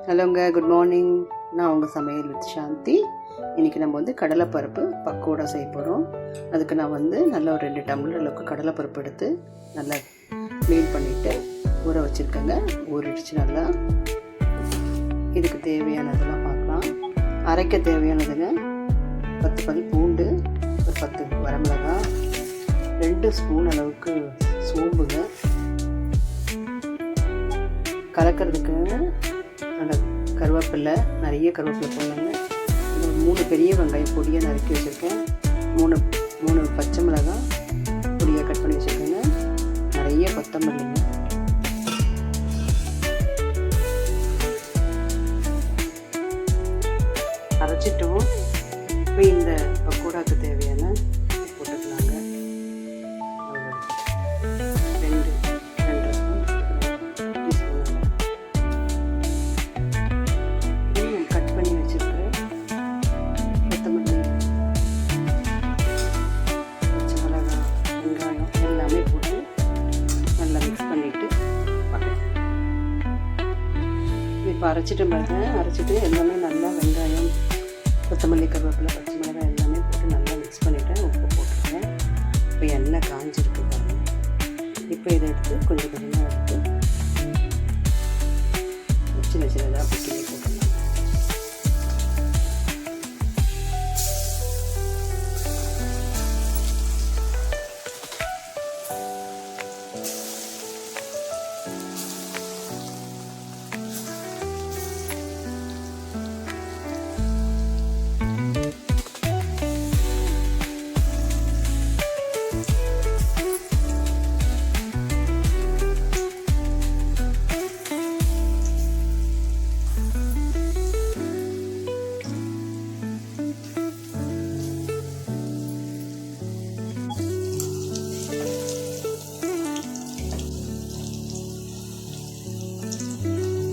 ஹலோங்க, good morning. நான் உங்கள் சமையல் வித் சாந்தி. இன்றைக்கி நம்ம கடலைப்பருப்பு பக்கோடா செய்ய போகிறோம். அதுக்கு நான் நல்லா ஒரு 2 டம்ளர் அளவுக்கு கடலைப்பருப்பு எடுத்து நல்லா க்ளீன் பண்ணிவிட்டு ஊற வச்சுருக்கேங்க. ஊறிடுச்சு நல்லா. இதுக்கு தேவையானதெல்லாம் பார்க்கலாம். அரைக்க தேவையானதுங்க 10 பல் பூண்டு, ஒரு 10 வரமிளகாய், 2 ஸ்பூன் அளவுக்கு சோம்புங்க, கலக்கிறதுக்கு அந்த கருவேப்பிலை, நிறைய கருவேப்பிலை போடலாங்க. 3 பெரிய வெங்காயம் பொடியாக நறுக்கி வச்சுருக்கேன். 3 பச்சை மிளகாய் பொடியாக கட் பண்ணி வச்சுருக்கேங்க. நிறைய கொத்தமல்லிங்க. அரைச்சிட்டோம். இப்போ இந்த பக்கோடாக்கு தேவையான போட்டுக்கலாங்க. 2 கட் பண்ணி வச்சுருக்கிறேன் கொத்தமல்லி, பச்சை மிளகாய், வெங்காயம் எல்லாமே போட்டு நல்லா மிக்ஸ் பண்ணிவிட்டு இப்போ அரைச்சிட்டு பாருங்க. அரைச்சிட்டு எல்லாமே நல்லா வெங்காயம், கொத்தமல்லி, கருவேப்பிலை, பச்சை மிளகாய் எல்லாமே போட்டு நல்லா மிக்ஸ் பண்ணிவிட்டேன். உப்பு போட்டுருக்கேன். இப்போ எண்ணெய் காஞ்சிருக்கு பாருங்கள். இப்போ இதை எடுத்து கொஞ்சம் கொஞ்சமாக எடுத்து சின்ன சின்னதாக கிள்ளி போட்டுடலாம்.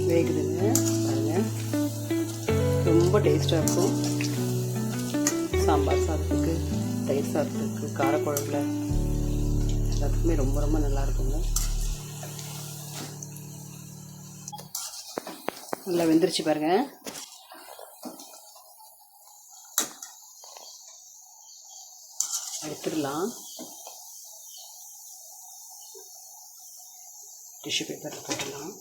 வேகுதுங்க பாருங்கள். ரொம்ப டேஸ்ட்டாக இருக்கும். சாம்பார் சாதத்துக்கு, தயிர் சாதத்துக்கு, காரக்குழம்புல எல்லாத்துக்குமே ரொம்ப ரொம்ப நல்லா இருக்குங்க. நல்லா வெந்துருச்சு பாருங்கள். எடுத்துடலாம். டிஷ்யூ பேப்பரில் போட்டுடலாம்.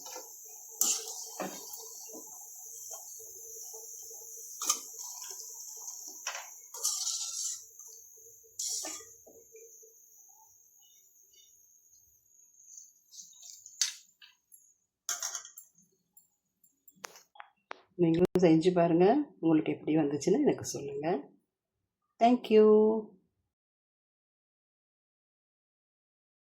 நீங்களும் செஞ்சு பாருங்கள். உங்களுக்கு எப்படி வந்துச்சுன்னு எனக்கு சொல்லுங்கள். தேங்க்யூ.